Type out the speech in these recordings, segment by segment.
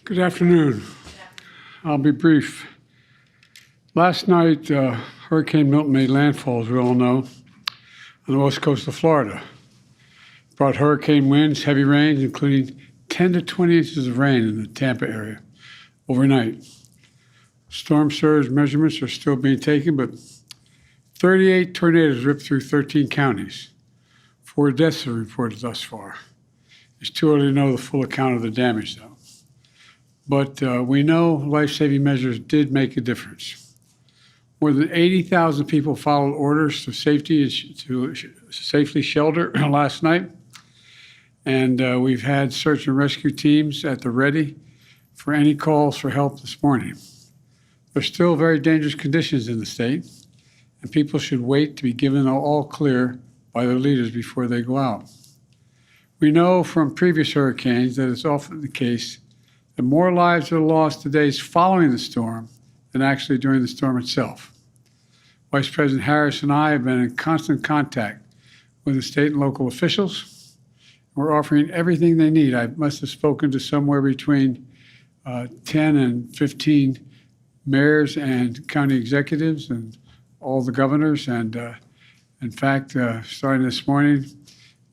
Good afternoon. I'll be brief. Last night, Hurricane Milton made landfall, as we all know, on the west coast of Florida. It brought hurricane winds, heavy rains, including 10 to 20 inches of rain in the Tampa area overnight. Storm surge measurements are still being taken, but 38 tornadoes ripped through 13 counties. 4 deaths are reported thus far. It's too early to know the full account of the damage, though. But we know life-saving measures did make a difference. More than 80,000 people followed orders to safely shelter last night, and we've had search and rescue teams at the ready for any calls for help this morning. There's still very dangerous conditions in the state, and people should wait to be given an all clear by their leaders before they go out. We know from previous hurricanes that it's often the case that more lives are lost the days following the storm than actually during the storm itself. Vice President Harris and I have been in constant contact with the state and local officials. We're offering everything they need. I must have spoken to somewhere between 10 and 15 mayors and county executives and all the governors. And in fact, starting this morning,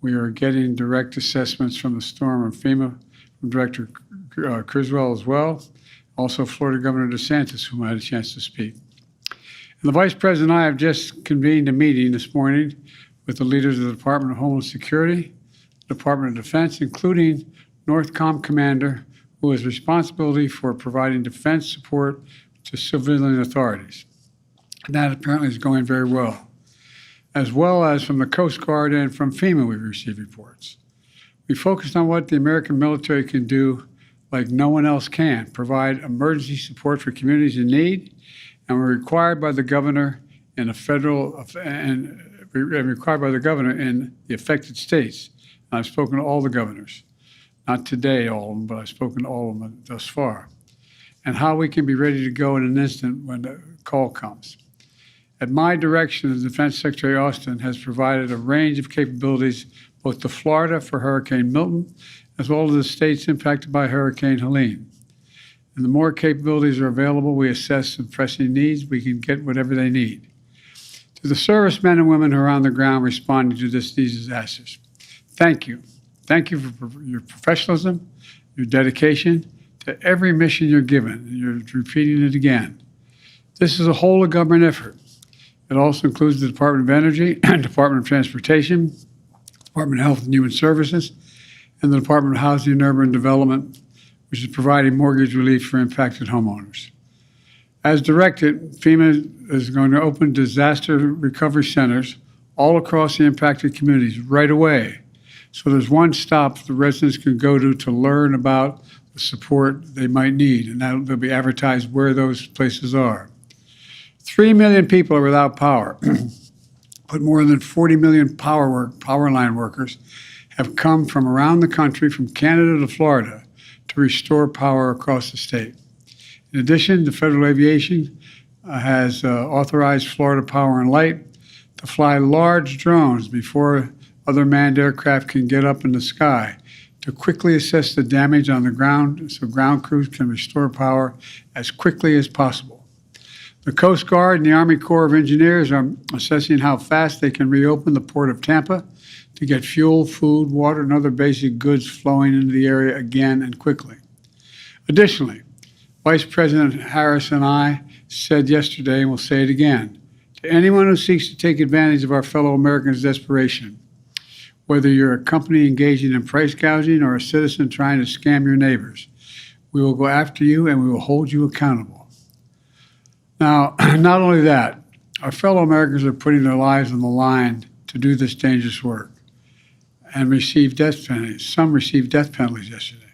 we are getting direct assessments from the storm of FEMA, from Director Criswell as well, also Florida Governor DeSantis, whom I had a chance to speak. And the Vice President and I have just convened a meeting this morning with the leaders of the Department of Homeland Security, Department of Defense, including NORTHCOM Commander, who has responsibility for providing defense support to civilian authorities. And that apparently is going very well as from the Coast Guard and from FEMA we've received reports. We focused on what the American military can do like no one else can, provide emergency support for communities in need, and we're required by the governor in the affected states. And I've spoken to all the governors, not today all of them, but I've spoken to all of them thus far, and how we can be ready to go in an instant when the call comes. At my direction, the Defense Secretary Austin has provided a range of capabilities both to Florida for Hurricane Milton, as well as the states impacted by Hurricane Helene. And the more capabilities are available, we assess the pressing needs, we can get whatever they need. To the servicemen and women who are on the ground responding to these disasters, thank you. Thank you for your professionalism, your dedication to every mission you're given, and you're repeating it again. This is a whole of government effort. It also includes the Department of Energy, Department of Transportation, Department of Health and Human Services, and the Department of Housing and Urban Development, which is providing mortgage relief for impacted homeowners. As directed, FEMA is going to open disaster recovery centers all across the impacted communities right away. So there's one stop the residents can go to learn about the support they might need, and they'll be advertised where those places are. 3 million people are without power, but more than 40 million power line workers have come from around the country, from Canada to Florida, to restore power across the state. In addition, the Federal Aviation has authorized Florida Power and Light to fly large drones before other manned aircraft can get up in the sky to quickly assess the damage on the ground so ground crews can restore power as quickly as possible. The Coast Guard and the Army Corps of Engineers are assessing how fast they can reopen the Port of Tampa to get fuel, food, water, and other basic goods flowing into the area again and quickly. Additionally, Vice President Harris and I said yesterday, and we'll say it again, to anyone who seeks to take advantage of our fellow Americans' desperation, whether you're a company engaging in price gouging or a citizen trying to scam your neighbors, we will go after you and we will hold you accountable. Now, not only that, our fellow Americans are putting their lives on the line to do this dangerous work and receive death penalties. Some received death penalties yesterday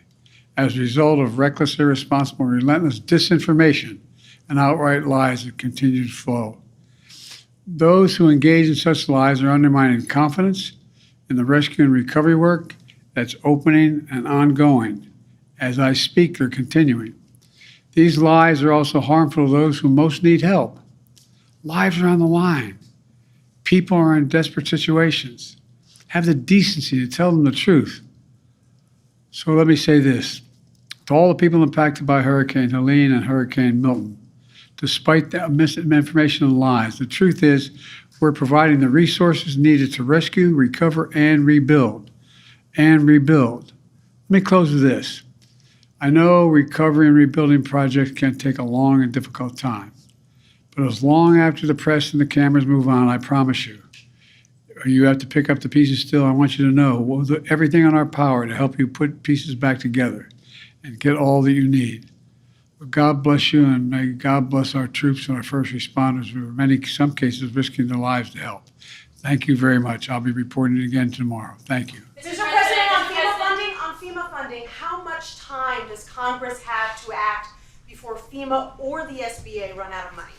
as a result of reckless, irresponsible, relentless disinformation and outright lies that continue to flow. Those who engage in such lies are undermining confidence in the rescue and recovery work that's opening and ongoing. As I speak, they're continuing. These lies are also harmful to those who most need help. Lives are on the line. People are in desperate situations. Have the decency to tell them the truth. So let me say this. To all the people impacted by Hurricane Helene and Hurricane Milton, despite the misinformation and lies, the truth is we're providing the resources needed to rescue, recover, and rebuild. And rebuild. Let me close with this. I know recovery and rebuilding projects can take a long and difficult time. But as long after the press and the cameras move on, I promise you, you have to pick up the pieces still. I want you to know we'll do everything in our power to help you put pieces back together and get all that you need. But God bless you, and may God bless our troops and our first responders who are in some cases risking their lives to help. Thank you very much. I'll be reporting again tomorrow. Thank you. Mr. President, on FEMA funding, how much time does Congress have to act before FEMA or the SBA run out of money?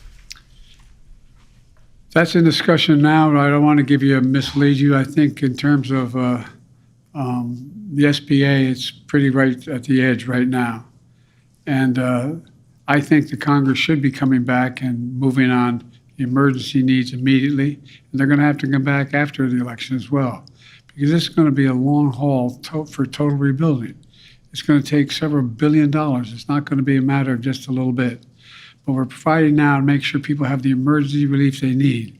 That's in discussion now, but I don't want to mislead you. I think in terms of the SBA, it's pretty right at the edge right now. And I think the Congress should be coming back and moving on the emergency needs immediately. And they're going to have to come back after the election as well, because this is going to be a long haul for total rebuilding. It's going to take several $1 billion. It's not going to be a matter of just a little bit. But we're providing now to make sure people have the emergency relief they need.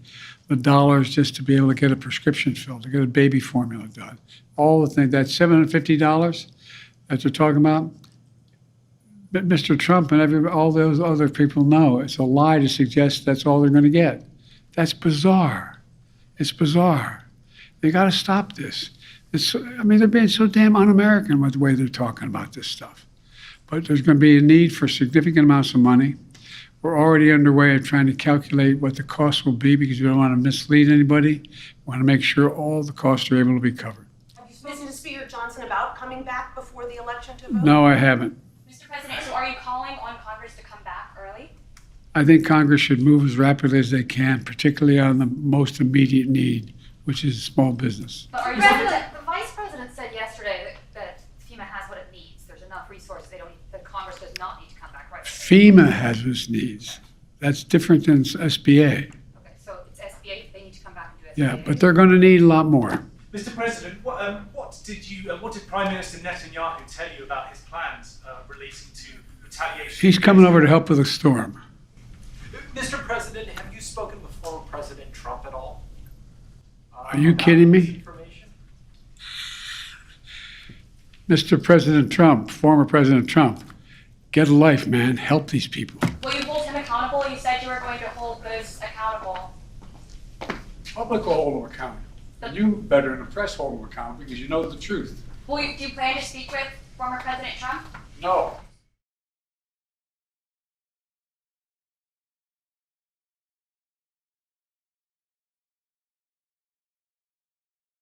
The dollars just to be able to get a prescription filled, to get a baby formula done. All the things, that $750 that they're talking about, but Mr. Trump and all those other people know it's a lie to suggest that's all they're going to get. That's bizarre. It's bizarre. They got to stop this. They're being so damn un-American with the way they're talking about this stuff. But there's going to be a need for significant amounts of money. We're already underway of trying to calculate what the costs will be because we don't want to mislead anybody. We want to make sure all the costs are able to be covered. Have you spoken to Speaker Johnson about coming back before the election to vote? No, I haven't. Mr. President, so are you calling on Congress to come back early? I think Congress should move as rapidly as they can, particularly on the most immediate need, which is small business. But are you The Vice President said yesterday that FEMA has what it needs. There's enough resources. The Congress does not need to come back right away. FEMA has its needs. That's different than SBA. Okay, so it's SBA. They need to come back and do Yeah, SBA. but they're going to need a lot more. Mr. President, what did Prime Minister Netanyahu tell you about his plans relating to retaliation? He's coming over to help with a storm. Mr. President, have you spoken with former President Trump at all? Are you about kidding me? misinformation? Mr. President Trump, former President Trump, get a life, man. Help these people. Will you hold him accountable? You said you were going to hold those accountable. Public will hold them accountable. You better than the press hold them accountable because you know the truth. Do you plan to speak with former President Trump? No.